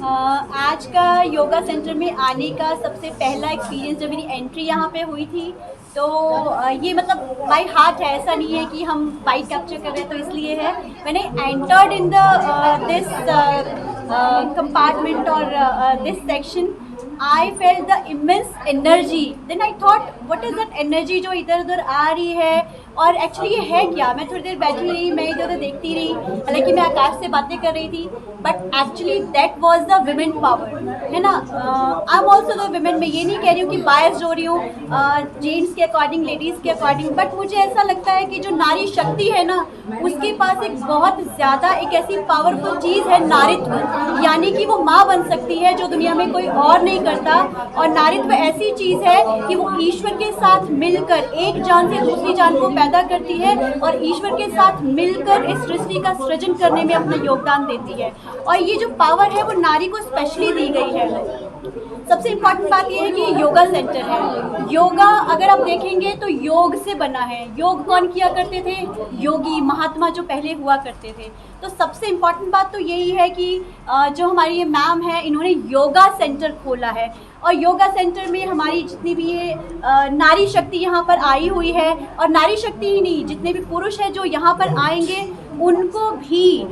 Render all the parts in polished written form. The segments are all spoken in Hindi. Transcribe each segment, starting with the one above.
आज का योगा सेंटर में आने का सबसे पहला एक्सपीरियंस जब मेरी एंट्री यहाँ पे हुई थी तो ये मतलब बाय हार्ट है, ऐसा नहीं है कि हम बाइक कैप्चर कर रहे हैं तो इसलिए है। मैंने entered in the this compartment और this section, I felt the immense energy. Then I thought what is that energy जो इधर उधर आ रही है, और एक्चुअली ये है क्या। मैं थोड़ी देर बैठी रही, मैं इधर उधर देखती रही, हालांकि मैं आकाश से बातें कर रही थी, but actually that was the women power, है ना। I am also the women. मैं ये नहीं कह रही हूँ कि बायस हो रही हूँ जेंट्स के अकॉर्डिंग, लेडीज़ के अकॉर्डिंग, बट मुझे ऐसा लगता है कि जो नारी शक्ति है ना, उसके पास एक बहुत ज़्यादा एक ऐसी पावरफुल चीज़ है, नारित्व। यानी कि वो माँ बन सकती है जो दुनिया में कोई और नहीं करता। और नारित्व ऐसी चीज़ है कि वो ईश्वर के साथ मिलकर एक जान से दूसरी जान को पैदा करती है और ईश्वर के साथ मिलकर इस सृष्टि का सृजन करने में अपना योगदान देती है। और ये जो पावर है वो नारी को स्पेशली दी गई है। सबसे इम्पॉर्टेंट बात यह है कि योगा सेंटर है। योगा अगर आप देखेंगे तो योग से बना है। योग कौन किया करते थे? योगी, महात्मा जो पहले हुआ करते थे। तो सबसे इम्पॉर्टेंट बात तो यही है कि जो हमारी ये मैम है, इन्होंने योगा सेंटर खोला है। और योगा सेंटर में हमारी जितनी भी ये नारी शक्ति यहाँ पर आई हुई है, और नारी शक्ति ही नहीं, जितने भी पुरुष हैं जो यहाँ पर आएंगे उनको भी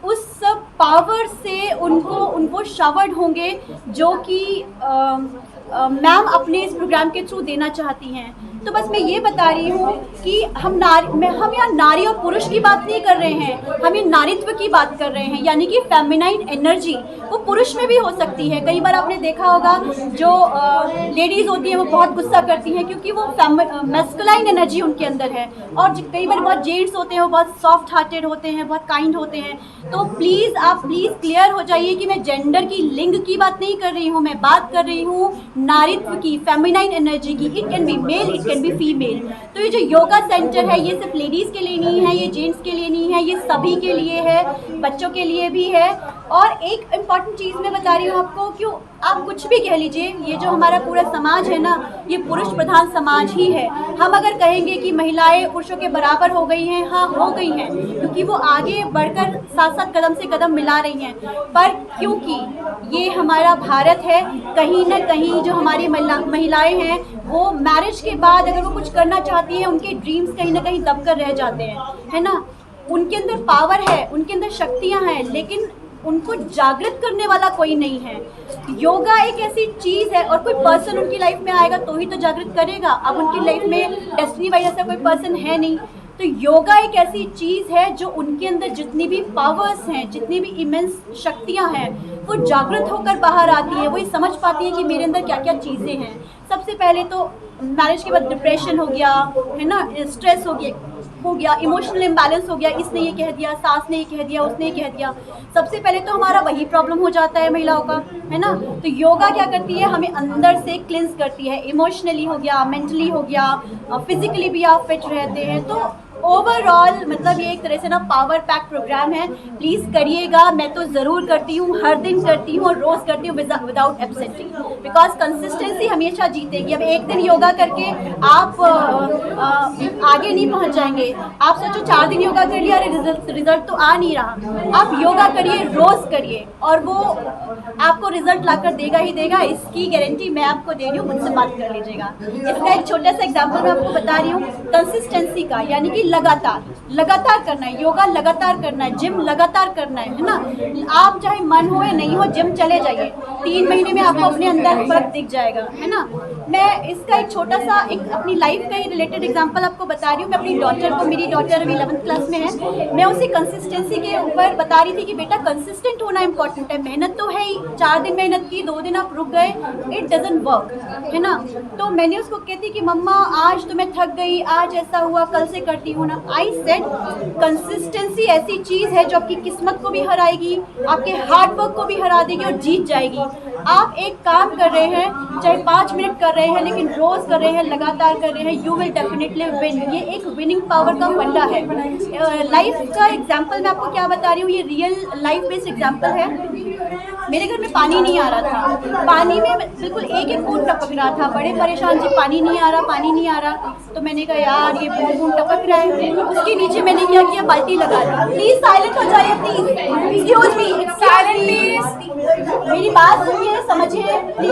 उस पावर से उनको शावर्ड होंगे जो कि मैम अपने इस प्रोग्राम के थ्रू देना चाहती हैं। तो बस मैं ये बता रही हूँ कि हम यहाँ नारी और पुरुष की बात नहीं कर रहे हैं, हम ये नारित्व की बात कर रहे हैं। यानी कि फेमिनाइन एनर्जी वो पुरुष में भी हो सकती है। कई बार आपने देखा होगा जो लेडीज़ होती हैं वो बहुत गुस्सा करती हैं क्योंकि वो मैस्कुलाइन एनर्जी उनके अंदर है, और कई बार बहुत जेंट्स होते हैं वो बहुत सॉफ्ट हार्टेड होते हैं, बहुत काइंड होते हैं। तो प्लीज़ क्लियर हो जाइए कि मैं जेंडर की, लिंग की बात नहीं कर रही हूँ, मैं बात कर रही हूँ नारित्व की, फेमिनाइन एनर्जी की। It can be male, it can be female. तो ये जो योगा सेंटर है ये सिर्फ लेडीज़ के लिए नहीं है, ये जेंट्स के लिए नहीं है, ये सभी के लिए है, बच्चों के लिए भी है। और एक इम्पॉर्टेंट चीज़ मैं बता रही हूँ आपको, क्यों आप कुछ भी कह लीजिए, ये जो हमारा पूरा समाज है ना, ये पुरुष प्रधान समाज ही है। हम अगर कहेंगे कि महिलाएं पुरुषों के बराबर हो गई हैं, हाँ हो गई हैं, क्योंकि वो आगे बढ़कर साथ साथ कदम से कदम मिला रही हैं। पर क्योंकि ये हमारा भारत है, कहीं ना कहीं जो हमारी महिलाएं हैं वो मैरिज के बाद अगर वो कुछ करना चाहती हैं, उनके ड्रीम्स कहीं ना कहीं दबकर रह जाते हैं, है ना। उनके अंदर पावर है, उनके अंदर शक्तियाँ हैं, लेकिन उनको जागृत करने वाला कोई नहीं है। योगा एक ऐसी चीज़ है, और कोई पर्सन उनकी लाइफ में आएगा तो ही तो जागृत करेगा। अब उनकी लाइफ में डेस्टिनी वाइज ऐसा कोई पर्सन है नहीं। तो योगा एक ऐसी चीज़ है जो उनके अंदर जितनी भी पावर्स हैं, जितनी भी इमेंस शक्तियाँ हैं, वो जागृत होकर बाहर आती है। वही समझ पाती है कि मेरे अंदर क्या क्या चीज़ें हैं। सबसे पहले तो मैरिज के बाद डिप्रेशन हो गया, है ना, स्ट्रेस हो गया, इमोशनल इम्बैलेंस हो गया, इसने ये कह दिया, सास ने ये कह दिया, उसने ये कह दिया। सबसे पहले तो हमारा वही प्रॉब्लम हो जाता है महिलाओं का, है ना। तो योगा क्या करती है, हमें अंदर से क्लिंस करती है। इमोशनली हो गया, मेंटली हो गया, फिजिकली भी आप फिट रहते हैं। तो ओवरऑल मतलब ये एक तरह से ना पावर पैक प्रोग्राम है। प्लीज़ करिएगा, मैं तो ज़रूर करती हूँ, हर दिन करती हूँ और रोज़ करती हूँ विदाउट एब्सेंटिंग, बिकॉज कंसिस्टेंसी हमेशा जीतेगी। अब एक दिन योगा करके आप आगे नहीं पहुँच जाएंगे। आप सोचो 4 दिन योगा कर लिया, अरे रिजल्ट तो आ नहीं रहा। आप योगा करिए, रोज़ करिए, और वो आपको रिजल्ट लाकर देगा ही देगा, इसकी गारंटी मैं आपको दे रही हूँ। मुझसे बात कर लीजिएगा। इसका एक छोटा सा एग्जाम्पल मैं आपको बता रही हूँ कंसिस्टेंसी का, यानी कि लगातार करना है। योगा लगातार करना है, जिम लगातार करना है ना। आप चाहे मन हो या नहीं हो, जिम चले जाइए, 3 महीने में आपको अपने अंदर फर्क दिख जाएगा, है ना। मैं इसका एक छोटा सा एक अपनी लाइफ का ही रिलेटेड एग्जांपल आपको बता रही हूँ। मैं अपनी डॉटर को, मेरी डॉटर अभी 11th क्लास में है, मैं उसे कंसिस्टेंसी के ऊपर बता रही थी कि बेटा कंसिस्टेंट होना इंपॉर्टेंट है। मेहनत तो है ही, 4 दिन मेहनत की, 2 दिन आप रुक गए, इट डजंट वर्क, है ना। तो मैंने उसको कहती कि मम्मा आज तो मैं थक गई, आज ऐसा हुआ, कल से करती हूँ ना। आई सेड कंसिस्टेंसी ऐसी चीज़ है जो आपकी किस्मत को भी हराएगी, आपके हार्ड वर्क को भी हरा देगी और जीत जाएगी। आप एक काम कर रहे हैं, चाहे 5 मिनट कर रहे हैं, लेकिन रोज़ कर रहे हैं, लगातार कर रहे हैं, यू विल डेफिनेटली विन। ये एक विनिंग पावर का फंडा है। लाइफ का एग्जाम्पल मैं आपको क्या बता रही हूँ, ये रियल लाइफ बेस्ड एग्जाम्पल है। मेरे घर में पानी नहीं आ रहा था, पानी में बिल्कुल एक एक बूंद टपक रहा था, बड़े परेशान जी, पानी नहीं आ रहा, पानी नहीं आ रहा। तो मैंने कहा यार ये बूंद बूंद टपक रहा है। उसके नीचे मैंने क्या किया, बाल्टी लगा दी। प्लीज साइलेंट हो जाइए, प्लीज एक्सक्यूज मी, मेरी बात सुनिए, समझिए, प्लीज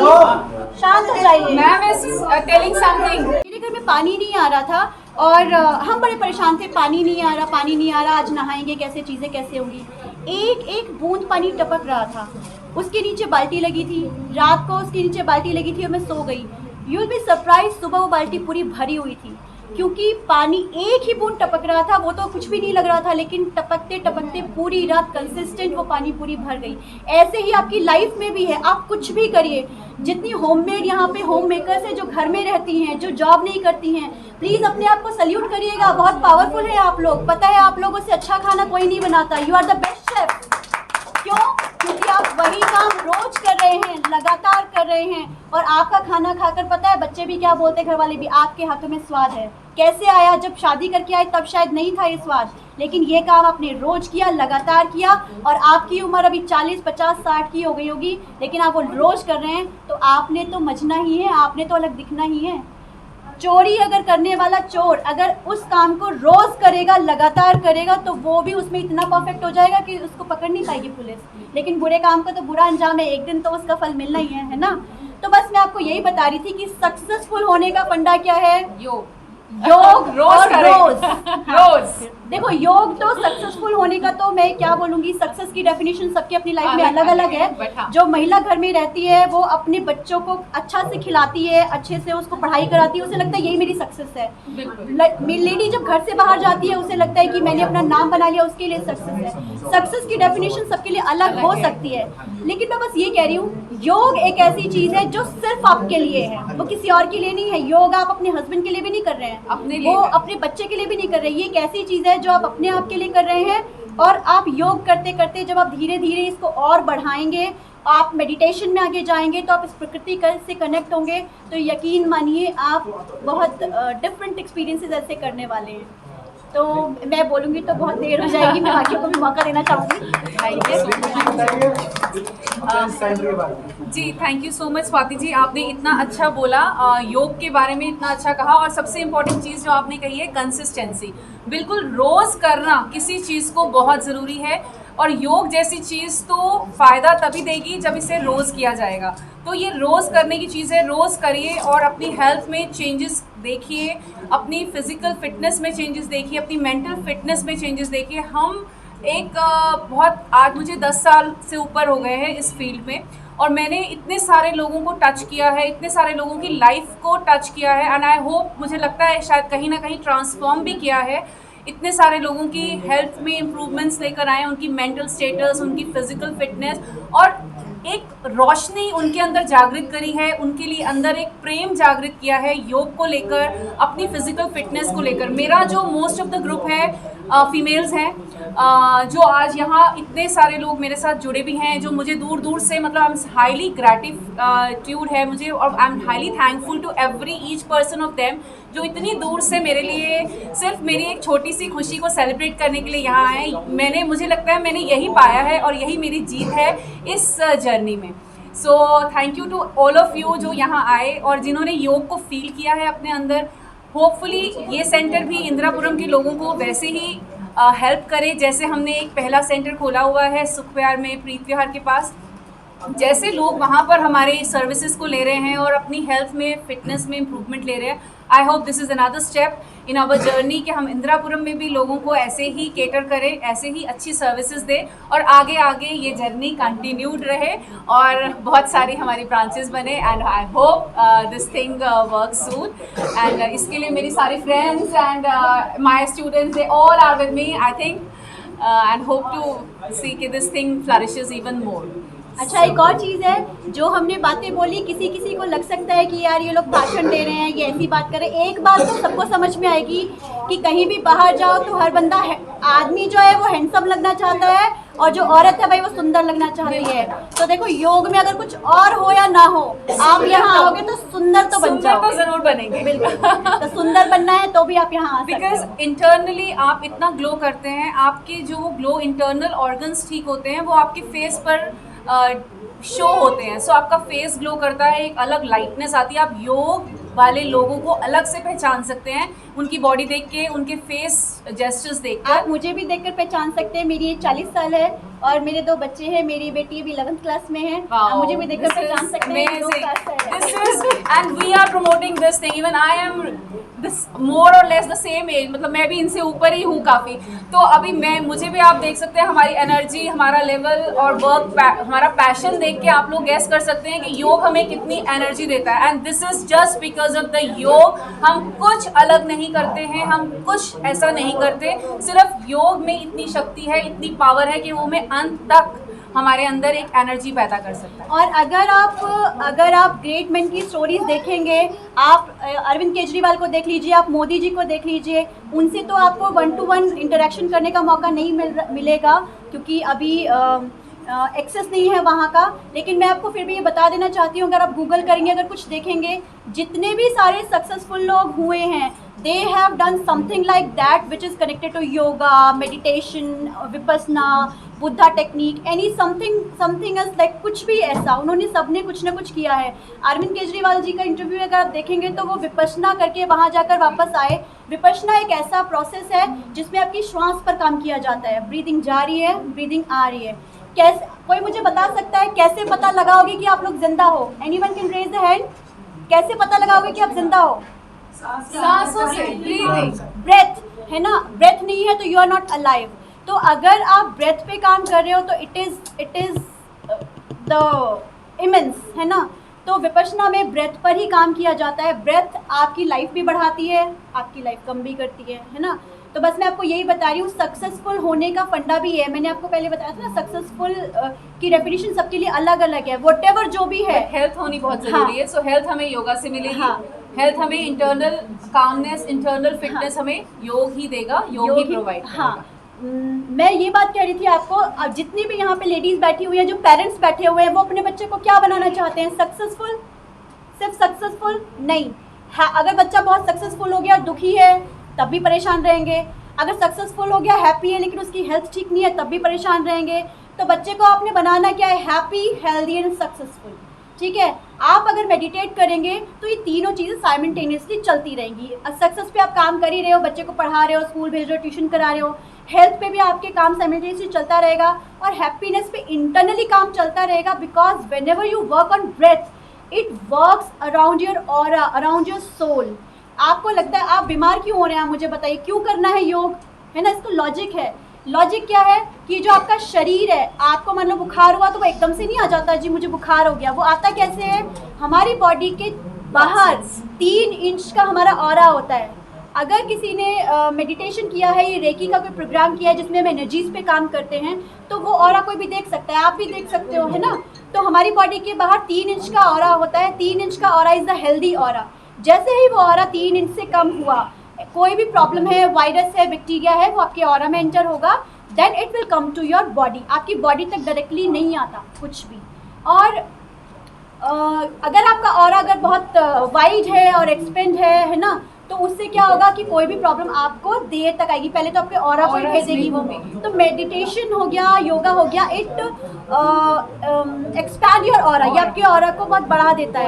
शांत हो जाइए। Ma'am is telling something. मेरे घर में पानी नहीं आ रहा था और हम बड़े परेशान थे, पानी नहीं आ रहा, पानी नहीं आ रहा, आज नहाएंगे कैसे, चीज़ें कैसे होंगी। एक एक बूंद पानी टपक रहा था। उसके नीचे बाल्टी लगी थी, रात को उसके नीचे बाल्टी लगी थी और मैं सो गई। यू विल बी सरप्राइज, सुबह वो बाल्टी पूरी भरी हुई थी, क्योंकि पानी एक ही बूंद टपक रहा था। वो तो कुछ भी नहीं लग रहा था, लेकिन टपकते टपकते पूरी रात कंसिस्टेंट वो पानी पूरी भर गई। ऐसे ही आपकी लाइफ में भी है, आप कुछ भी करिए। जितनी होममेड यहाँ पे होम मेकर्स है जो घर में रहती हैं, जो जॉब नहीं करती हैं, प्लीज़ अपने आप को सल्यूट करिएगा। बहुत पावरफुल है आप लोग, पता है आप लोगों से अच्छा खाना कोई नहीं बनाता। You are the best chef. क्यों? क्योंकि आप वही काम रोज कर रहे हैं, लगातार कर रहे हैं। और आपका खाना खाकर पता है बच्चे भी क्या बोलते हैं, घर वाले भी, आपके हाथों में स्वाद है। कैसे आया? जब शादी करके आए तब शायद नहीं था ये स्वाद, लेकिन ये काम आपने रोज किया, लगातार किया। और आपकी उम्र अभी 40, 50, 60 की हो गई होगी, लेकिन आप वो रोज कर रहे हैं, तो आपने तो मजना ही है, आपने तो अलग दिखना ही है। चोरी अगर करने वाला चोर अगर उस काम को रोज करेगा, लगातार करेगा, तो वो भी उसमें इतना परफेक्ट हो जाएगा कि उसको पकड़ नहीं पाएगी पुलिस। लेकिन बुरे काम का तो बुरा अंजाम है, एक दिन तो उसका फल मिलना ही है ना। तो बस मैं आपको यही बता रही थी कि सक्सेसफुल होने का फंडा क्या है, योग रोज और रोज। रोज देखो, योग तो सक्सेसफुल होने का तो मैं क्या बोलूंगी, सक्सेस की डेफिनेशन सबकी अपनी लाइफ में अलग अलग है। जो महिला घर में रहती है वो अपने बच्चों को अच्छा से खिलाती है, अच्छे से उसको पढ़ाई कराती है, उसे लगता है यही मेरी सक्सेस है। लेडी जब घर से बाहर जाती है उसे लगता है कि मैंने अपना नाम बना लिया, उसके लिए सक्सेस है। सक्सेस की डेफिनेशन सबके लिए अलग हो सकती है, लेकिन मैं बस ये कह रही हूँ, योग एक ऐसी चीज है जो सिर्फ आपके लिए है, वो किसी और के लिए नहीं है। योग आप अपने हस्बैंड के लिए भी नहीं कर रहे हैं, वो अपने बच्चे के लिए भी नहीं कर रहे। ये एक ऐसी चीज है जो आप अपने आप के लिए कर रहे हैं। और आप योग करते करते जब आप धीरे धीरे इसको और बढ़ाएंगे, आप मेडिटेशन में आगे जाएंगे, तो आप इस प्रकृति से कनेक्ट होंगे, तो यकीन मानिए आप बहुत डिफरेंट एक्सपीरियंसेस ऐसे करने वाले हैं। तो मैं बोलूँगी तो बहुत देर हो जाएगी, मैं बाकियों को भी मौका देना चाहूँगी। जी, thank you so much Swati ji, आपने इतना अच्छा बोला, योग के बारे में इतना अच्छा कहा। और सबसे इम्पोर्टेंट चीज़ जो आपने कही है, कंसिस्टेंसी। बिल्कुल रोज़ करना किसी चीज़ को बहुत ज़रूरी है, और योग जैसी चीज़ तो फ़ायदा तभी देगी जब इसे रोज़ किया जाएगा। तो ये रोज़ करने की चीज़ है, रोज़ करिए और अपनी हेल्थ में चेंजेस देखिए, अपनी फिज़िकल फिटनेस में चेंजेस देखिए, अपनी मेंटल फिटनेस में चेंजेस देखिए। हम एक बहुत, आज मुझे 10 साल से ऊपर हो गए हैं इस फील्ड में, और मैंने इतने सारे लोगों को टच किया है, इतने सारे लोगों की लाइफ को टच किया है, एंड आई होप, मुझे लगता है शायद कहीं ना कहीं ट्रांसफॉर्म भी किया है। इतने सारे लोगों की हेल्थ में इम्प्रूवमेंट्स लेकर आए, उनकी मेंटल स्टेटस, उनकी फिजिकल फिटनेस, और एक रोशनी उनके अंदर जागृत करी है, उनके लिए अंदर एक प्रेम जागृत किया है योग को लेकर, अपनी फिजिकल फिटनेस को लेकर। मेरा जो मोस्ट ऑफ द ग्रुप है फीमेल्स हैं, जो आज यहाँ इतने सारे लोग मेरे साथ जुड़े भी हैं, जो मुझे दूर दूर से, मतलब आई एम हाईली ग्रैटिट्यूड है मुझे, और I am highly thankful to every each person of them, जो इतनी दूर से मेरे लिए सिर्फ मेरी एक छोटी सी खुशी को सेलिब्रेट करने के लिए यहाँ आए। मुझे लगता है मैंने यही पाया है और यही मेरी जीत है इस जर्नी में। So thank you to all of you जो यहाँ आए और जिन्होंने योग को फील किया है अपने अंदर। होपफुली ये सेंटर भी इंदिरापुरम के लोगों को वैसे ही हेल्प करे जैसे हमने एक पहला सेंटर खोला हुआ है सुख विहार में, प्रीत विहार के पास। जैसे लोग वहाँ पर हमारे सर्विसेज को ले रहे हैं और अपनी हेल्थ में, फिटनेस में इम्प्रूवमेंट ले रहे हैं, I hope this is another step in our journey कि हम इंदिरापुरम में भी लोगों को ऐसे ही केटर करें, ऐसे ही अच्छी सर्विसेज दें, और आगे आगे ये जर्नी कंटिन्यूड रहे और बहुत सारी हमारी ब्रांचेस बने। And I hope this thing work soon. And इसके लिए मेरी सारी friends and my students, they all are with me, I think, and hope to see कि this thing flourishes even more. अच्छा, एक और चीज़ है, जो हमने बातें बोली, किसी किसी को लग सकता है कि यार ये लोग भाषण दे रहे हैं, ये ऐसी बात कर रहे हैं। एक बात तो सबको समझ में आएगी कि कहीं भी बाहर जाओ तो हर बंदा आदमी जो है वो हैंडसम लगना चाहता है, और जो औरत है भाई वो सुंदर लगना चाहती है। तो देखो, योग में अगर कुछ और हो या ना हो, आप यहाँ आओगे तो सुंदर तो बन जाओगे, तो जरूर बनेंगे। बिल्कुल, तो सुंदर बनना है तो भी आप यहाँ आ सकते हैं। बिकॉज इंटरनली आप इतना ग्लो करते हैं, आपके जो ग्लो इंटरनल ऑर्गन्स ठीक होते हैं, वो आपके फेस पर शो होते हैं, सो आपका फेस ग्लो करता है, एक अलग लाइटनेस आती है, आप योग वाले लोगों को अलग से पहचान सकते हैं उनकी बॉडी देख के, उनके फेस जेस्चर्स देख कर। आप मुझे भी देखकर पहचान सकते हैं, मेरी एज 40 साल है और मेरे 2 बच्चे हैं, मेरी बेटी अभी 11th क्लास में है। आप मुझे भी देखकर पहचान सकते हैं। And we are promoting this thing, even I am this more और लेस द सेम एज, मतलब मैं भी इनसे ऊपर ही हूँ काफ़ी। तो अभी मुझे भी आप देख सकते हैं, हमारी एनर्जी, हमारा लेवल और वर्क, हमारा पैशन देख के आप लोग गेस कर सकते हैं कि योग हमें कितनी एनर्जी देता है। And this is just because of the योग। हम कुछ अलग नहीं करते हैं, हम कुछ ऐसा नहीं करते, सिर्फ योग में इतनी शक्ति है, इतनी पावर है कि वो हमें अंत तक हमारे अंदर एक एनर्जी पैदा कर सकता है। और अगर आप ग्रेट मैन की स्टोरीज देखेंगे, आप अरविंद केजरीवाल को देख लीजिए, आप मोदी जी को देख लीजिए, उनसे तो आपको 1-to-1 इंटरेक्शन करने का मौका नहीं मिलेगा क्योंकि अभी एक्सेस नहीं है वहाँ का। लेकिन मैं आपको फिर भी ये बता देना चाहती हूँ, अगर आप गूगल करेंगे, अगर कुछ देखेंगे, जितने भी सारे सक्सेसफुल लोग हुए हैं, they have done something like that which is connected to yoga, meditation, vipassana, Buddha technique, any something as like कुछ भी ऐसा, उन्होंने सबने कुछ ना कुछ किया है। अरविंद केजरीवाल जी का इंटरव्यू अगर आप देखेंगे तो वो विपसना करके वहाँ जाकर वापस आए। विपसना एक ऐसा प्रोसेस है जिसमें आपकी श्वास पर काम किया जाता है, ब्रीदिंग जा रही है, ब्रीदिंग आ रही है। कैसे, कोई मुझे बता सकता है कैसे पता लगाओगे कि आप लोग जिंदा हो? Anyone can raise the hand. कैसे पता लगाओगे कि आप जिंदा हो? सांसों से, ब्रीदिंग, ब्रेथ है ना, ब्रेथ नहीं है तो यू आर नॉट अलाइव। तो अगर आप ब्रेथ पे काम कर रहे हो तो इट इज द इमेंस, है ना। तो विपश्यना में ब्रेथ पर ही काम किया जाता है। ब्रेथ आपकी लाइफ भी बढ़ाती है, आपकी लाइफ कम भी करती है ना। तो बस मैं आपको यही बता रही हूँ, सक्सेसफुल होने का फंडा भी है। मैंने आपको पहले बताया था ना, सक्सेसफुल की डेफिनेशन सबके लिए अलग अलग है, व्हाटएवर जो भी है। हेल्थ होनी बहुत जरूरी है। सो हेल्थ हमें योगा से मिलेगी। हेल्थ हमें इंटरनल कामनेस, इंटरनल फिटनेस हमें योग ही देगा, योग ही प्रोवाइड करेगा। मैं ये बात कह रही थी आपको, अब जितनी भी यहाँ पे लेडीज़ बैठी हुई हैं, जो पेरेंट्स बैठे हुए हैं, वो अपने बच्चे को क्या बनाना चाहते हैं? सक्सेसफुल? सिर्फ सक्सेसफुल नहीं, अगर बच्चा बहुत सक्सेसफुल हो गया और दुखी है तब भी परेशान रहेंगे। अगर सक्सेसफुल हो गया, हैप्पी है, लेकिन उसकी हेल्थ ठीक नहीं है, तब भी परेशान रहेंगे। तो बच्चे को आपने बनाना क्या है? Happy, healthy and successful. ठीक है, आप अगर मेडिटेट करेंगे तो ये तीनों चीज़ें साइमल्टेनियसली चलती रहेंगी। सक्सेस पे आप काम कर ही रहे हो, बच्चे को पढ़ा रहे हो, स्कूल भेज रहे हो, ट्यूशन करा रहे हो, हेल्थ पे भी आपके काम साइमल्टेनियसली चलता रहेगा, और हैप्पीनेस पे इंटरनली काम चलता रहेगा। Because whenever you work on breath, it works around your aura, around your soul. आपको लगता है आप बीमार क्यों हो रहे हैं? मुझे बताइए, क्यों करना है योग? है ना, इसको लॉजिक है। लॉजिक क्या है कि जो आपका शरीर है, आपको मान लो बुखार हुआ तो वो एकदम से नहीं आ जाता जी मुझे बुखार हो गया। वो आता कैसे है? हमारी बॉडी के बाहर 3 इंच का हमारा ऑरा होता है। अगर किसी ने मेडिटेशन किया है, ये रेकी का कोई प्रोग्राम किया है जिसमें हम एनर्जीज पे काम करते हैं, तो वो ऑरा कोई भी देख सकता है, आप भी देख सकते हो, है ना। तो हमारी बॉडी के बाहर 3 इंच का ऑरा होता है। 3 इंच का aura is the healthy aura. जैसे ही वो ऑरा 3 इंच से कम हुआ, कोई भी प्रॉब्लम है, वायरस है, बैक्टीरिया है, वो आपके ऑरा में एंटर होगा, then it will come to your body. आपकी बॉडी तक डायरेक्टली नहीं आता कुछ भी। और अगर आपका ऑरा अगर बहुत वाइड है और एक्सपेंड है ना, तो उससे क्या होगा कि कोई भी प्रॉब्लम आपको देर तक आएगी। पहले तो आपके ऑरा को भेजेगी वो। तो मेडिटेशन हो गया, योगा हो गया, इट एक्सपैंड योर ऑरा, ये आपके ऑरा को बहुत बढ़ा देता है।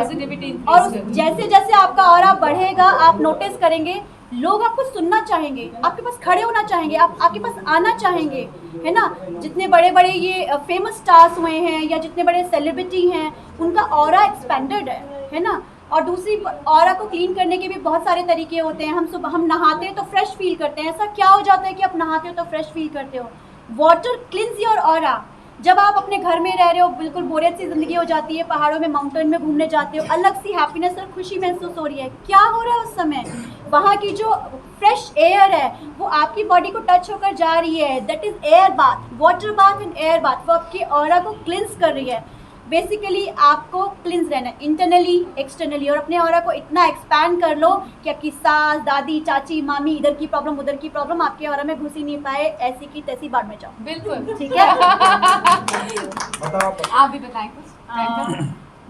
और जैसे जैसे आपका ऑरा बढ़ेगा, आप नोटिस करेंगे लोग आपको सुनना चाहेंगे, आपके पास खड़े होना चाहेंगे, आपके पास आना चाहेंगे, है ना। जितने बड़े बड़े ये फेमस स्टार्स हुए हैं या जितने बड़े सेलिब्रिटी हैं, उनका ऑरा एक्सपेंडेड है ना। और दूसरी, ऑरा को क्लीन करने के भी बहुत सारे तरीके होते हैं। हम नहाते हैं तो फ्रेश फील करते हैं। ऐसा क्या हो जाता है कि आप नहाते हो तो फ्रेश फील करते हो? Water क्लींस your aura. जब आप अपने घर में रह रहे हो, बिल्कुल बोरियत सी ज़िंदगी हो जाती है, पहाड़ों में, माउंटेन में घूमने जाते हो, अलग सी हैप्पीनेस और खुशी महसूस हो रही है। क्या हो रहा है उस समय? वहाँ की जो फ्रेश एयर है वो आपकी बॉडी को टच होकर जा रही है। That is air bath, water bath and air bath. वो आपके ऑरा को क्लिंस कर रही है। बेसिकली आपको क्लिंस रहना है, इंटरनली, एक्सटर्नली। और अपने ऑरा को इतना एक्सपैंड कर लो कि आपकी सास, दादी, चाची, मामी, इधर की प्रॉब्लम उधर की प्रॉब्लम आपके ऑरा में घुस ही नहीं पाए, ऐसी की तैसी बाढ़ में जाओ। बिल्कुल, ठीक है। आप भी बताएं कुछ।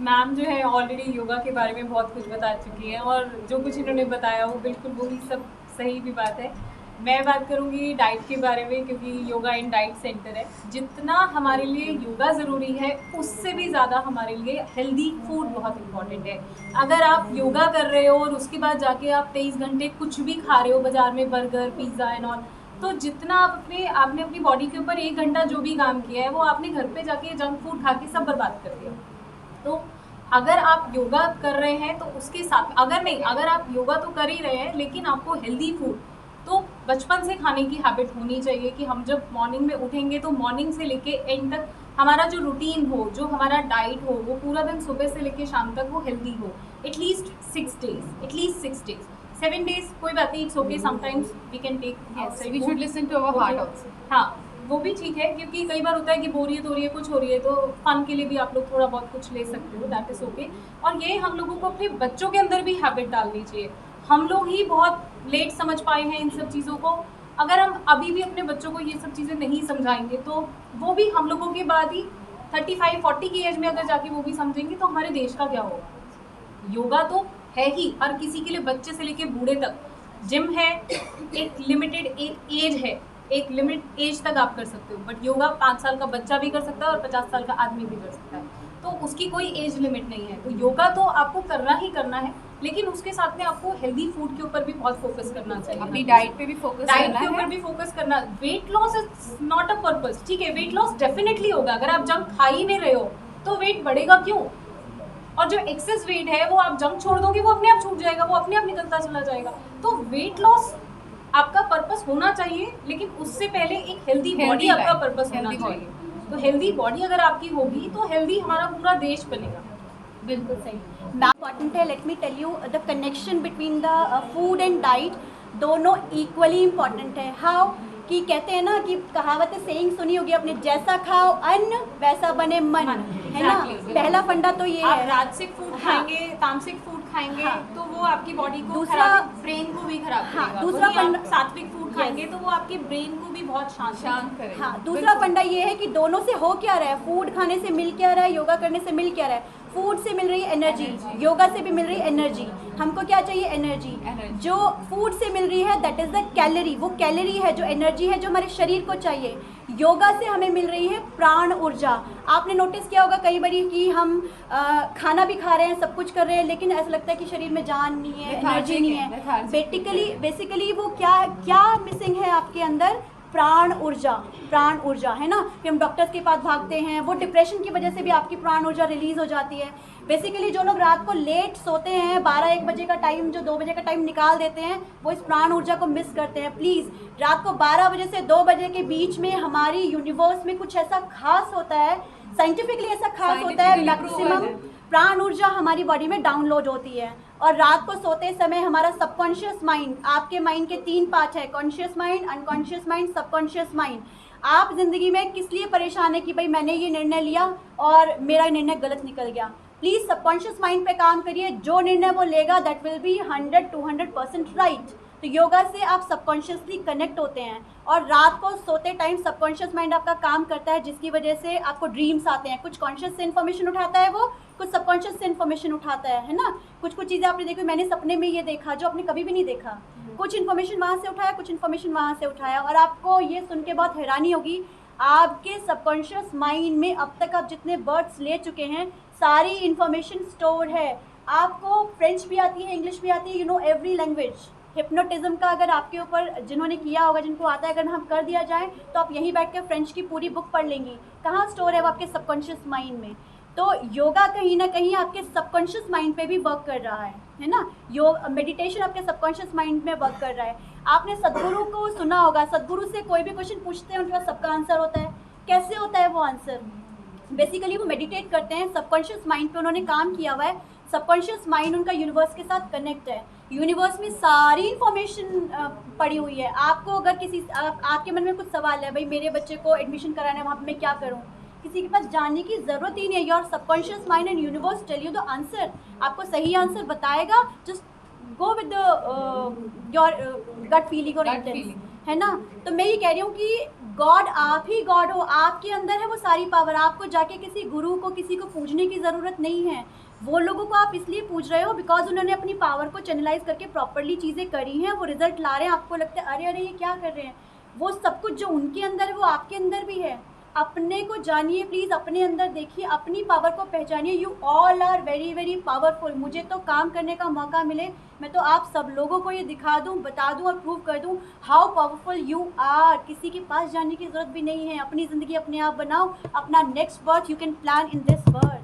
मैम जो है ऑलरेडी योगा के बारे में बहुत कुछ बता चुकी हैं, और जो कुछ इन्होंने बताया वो बिल्कुल वही सब सही भी बात है। मैं बात करूंगी डाइट के बारे में, क्योंकि योगा एंड डाइट सेंटर है। जितना हमारे लिए योगा ज़रूरी है, उससे भी ज़्यादा हमारे लिए हेल्दी फूड बहुत इम्पॉर्टेंट है। अगर आप योगा कर रहे हो और उसके बाद जाके आप 23 घंटे कुछ भी खा रहे हो बाज़ार में, बर्गर पिज़्ज़ा एंड ऑल, तो जितना आपने अपनी बॉडी के ऊपर 1 घंटा जो भी काम किया है, वो आपने घर पे जाके जंक फूड खा के सब बर्बाद कर दिया। तो अगर आप योगा कर रहे हैं तो उसके साथ, अगर आप योगा तो कर ही रहे हैं लेकिन आपको हेल्दी फूड तो बचपन से खाने की हैबिट होनी चाहिए कि हम जब मॉर्निंग में उठेंगे तो मॉर्निंग से लेके एंड तक हमारा जो रूटीन हो, जो हमारा डाइट हो, वो पूरा दिन सुबह से लेके शाम तक वो हेल्दी हो। एटलीस्ट 6 डेज 7 डेज कोई बात नहीं, it's okay, sometimes we can take, Yes, we should listen to our heart also. हाँ, वो भी ठीक है, क्योंकि कई बार होता है कि बोरियत हो रही है, कुछ हो रही है, तो फन के लिए भी आप लोग थोड़ा बहुत कुछ ले सकते हो, दैट इज़ ओके। और ये हम लोगों को अपने बच्चों के अंदर भी हैबिट डालनी चाहिए। हम लोग ही बहुत लेट समझ पाए हैं इन सब चीज़ों को। अगर हम अभी भी अपने बच्चों को ये सब चीज़ें नहीं समझाएंगे तो वो भी हम लोगों के बाद ही 35-40 की एज में अगर जाके वो भी समझेंगे तो हमारे देश का क्या होगा। योगा तो है ही हर किसी के लिए, बच्चे से लेके बूढ़े तक। जिम है, एक लिमिटेड एक एज है, एक लिमिट एज तक आप कर सकते हो, बट योगा 5 साल का बच्चा भी कर सकता है और 50 साल का आदमी भी कर सकता है, तो उसकी कोई एज लिमिट नहीं है। तो योगा तो आपको करना ही करना है, लेकिन उसके साथ में आपको हेल्दी फूड के ऊपर भी बहुत फोकस करना चाहिए। अपनी डाइट पे भी फोकस डाइट करना के ऊपर है। भी फोकस करना। Weight loss is not a purpose, ठीक है, वेट लॉस डेफिनेटली होगा। अगर आप जंक खा ही नहीं रहे हो तो वेट बढ़ेगा क्यों? और जो एक्सेस वेट है वो आप जंक छोड़ दोगे, वो अपने आप छूट जाएगा, वो अपने आप निकलता चला जाएगा। तो वेट लॉस आपका पर्पस होना चाहिए, लेकिन उससे पहले एक हेल्दी बॉडी आपका पर्पस होना चाहिए। तो हेल्दी बॉडी अगर आपकी होगी तो हेल्दी हमारा पूरा देश बनेगा। बिल्कुल सही। इम्पॉर्टेंट है, let me tell you the connection between the food and diet, दोनों इक्वली इम्पॉर्टेंट है। हाउ कि कहते हैं ना कि कहावत सेइंग सुनी होगी आपने, जैसा खाओ अन्न वैसा बने मन, है ना। Exactly. पहला फंडा तो ये आप है। राजसिक फूड हाँ। खाएंगे, तामसिक फूड खाएंगे, हाँ। तो वो आपकी बॉडी को दूसरा- खराब, ब्रेन को भी खराब हाँ, करेगा। दूसरा वहीं आप फंडा- सात्विक फूड खाएंगे तो वो आपके ब्रेन को भी बहुत शांत करेगा। हाँ, दूसरा फंडा ये है कि दोनों से हो क्या रहा है, फूड खाने से मिल क्या रहा है, योगा करने से मिल क्या रहा है। फूड से मिल रही है एनर्जी, योगा से भी मिल रही है एनर्जी। हमको क्या चाहिए? एनर्जी। जो फूड से मिल रही है दैट इज़ द कैलोरी, वो कैलोरी है, जो एनर्जी है जो हमारे शरीर को चाहिए। योगा से हमें मिल रही है प्राण ऊर्जा। आपने नोटिस किया होगा कई बार कि हम खाना भी खा रहे हैं, सब कुछ कर रहे हैं, लेकिन ऐसा लगता है कि शरीर में जान नहीं है, एनर्जी नहीं है। बेसिकली वो क्या मिसिंग है आपके अंदर? प्राण ऊर्जा है ना। फिर हम डॉक्टर्स के पास भागते हैं, वो डिप्रेशन की वजह से भी आपकी प्राण ऊर्जा रिलीज हो जाती है। बेसिकली जो लोग रात को लेट सोते हैं, 12-1 बजे का टाइम, जो 2 बजे का टाइम निकाल देते हैं, वो इस प्राण ऊर्जा को मिस करते हैं। प्लीज़, रात को 12 बजे से 2 बजे के बीच में हमारी यूनिवर्स में कुछ ऐसा खास होता है, साइंटिफिकली ऐसा खास होता है, मैक्सिमम प्राण ऊर्जा हमारी बॉडी में डाउनलोड होती है। और रात को सोते समय हमारा सबकॉन्शियस माइंड, आपके माइंड के 3 पार्ट है, conscious mind, unconscious mind, subconscious mind. आप ज़िंदगी में किस लिए परेशान है कि भाई मैंने ये निर्णय लिया और मेरा निर्णय गलत निकल गया। प्लीज़ सबकॉन्शियस माइंड पे काम करिए, जो निर्णय वो लेगा दैट विल बी 100-200% राइट। तो योगा से आप सबकॉन्शियसली कनेक्ट होते हैं, और रात को सोते टाइम सबकॉन्शियस माइंड आपका काम करता है, जिसकी वजह से आपको ड्रीम्स आते हैं। कुछ कॉन्शियस से इन्फॉर्मेशन उठाता है वो, कुछ सबकॉन्शियस से इन्फॉर्मेशन उठाता है ना। कुछ चीज़ें आपने देखी, मैंने सपने में ये देखा जो आपने कभी भी नहीं देखा। कुछ इन्फॉर्मेशन वहाँ से उठाया, कुछ इन्फॉर्मेशन वहाँ से उठाया, और आपको ये सुन के बहुत हैरानी होगी, आपके सबकॉन्शियस माइंड में अब तक आप जितने वर्ड्स ले चुके हैं, सारी इन्फॉर्मेशन स्टोर है। आपको फ्रेंच भी आती है, इंग्लिश भी आती है, you know every language. Hypnotism का अगर आपके ऊपर जिन्होंने किया होगा, जिनको आता है, अगर हम कर दिया जाए तो आप यहीं बैठ के फ्रेंच की पूरी बुक पढ़ लेंगी। कहाँ स्टोर है वो? आपके सबकॉन्शियस माइंड में। तो योगा कहीं ना कहीं आपके सबकॉन्शियस माइंड पे भी वर्क कर रहा है ना। मेडिटेशन आपके सबकॉन्शियस माइंड में वर्क कर रहा है। आपने सदगुरु को सुना होगा, सदगुरु से कोई भी क्वेश्चन पूछते हैं उनके पास सबका आंसर होता है। कैसे होता है वो आंसर? बेसिकली वो मेडिटेट करते हैं, सबकॉन्शियस माइंड पे उन्होंने काम किया हुआ है। सबकॉन्शियस माइंड उनका यूनिवर्स के साथ कनेक्ट है। यूनिवर्स में सारी इंफॉर्मेशन पड़ी हुई है। आपको अगर आपके मन में कुछ सवाल है, भाई मेरे बच्चे को एडमिशन कराना है, वहाँ पर मैं क्या करूँ, किसी के पास जानने की ज़रूरत ही नहीं है। Your subconscious mind and universe tell you the answer. आपको सही आंसर बताएगा। Just go with your gut feeling और इंटेंस। है ना। तो मैं ये कह रही हूँ कि गॉड आप ही गॉड हो, आपके अंदर है वो सारी पावर। आपको जाके किसी गुरु को, किसी को पूजने की ज़रूरत नहीं है। वो लोगों को आप इसलिए पूज रहे हो बिकॉज उन्होंने अपनी पावर को चैनलाइज करके प्रॉपरली चीज़ें करी हैं, वो रिजल्ट ला रहे हैं। आपको लगता है अरे अरे ये क्या कर रहे हैं, वो सब कुछ जो उनके अंदर है वो आपके अंदर भी है। अपने को जानिए प्लीज़, अपने अंदर देखिए, अपनी पावर को पहचानिए। You all are very very powerful. मुझे तो काम करने का मौका मिले, मैं तो आप सब लोगों को ये दिखा दूं, बता दूं और प्रूव कर दूं हाउ पावरफुल यू आर। किसी के पास जाने की ज़रूरत भी नहीं है। अपनी ज़िंदगी अपने आप बनाओ, अपना next birth you can plan in this world.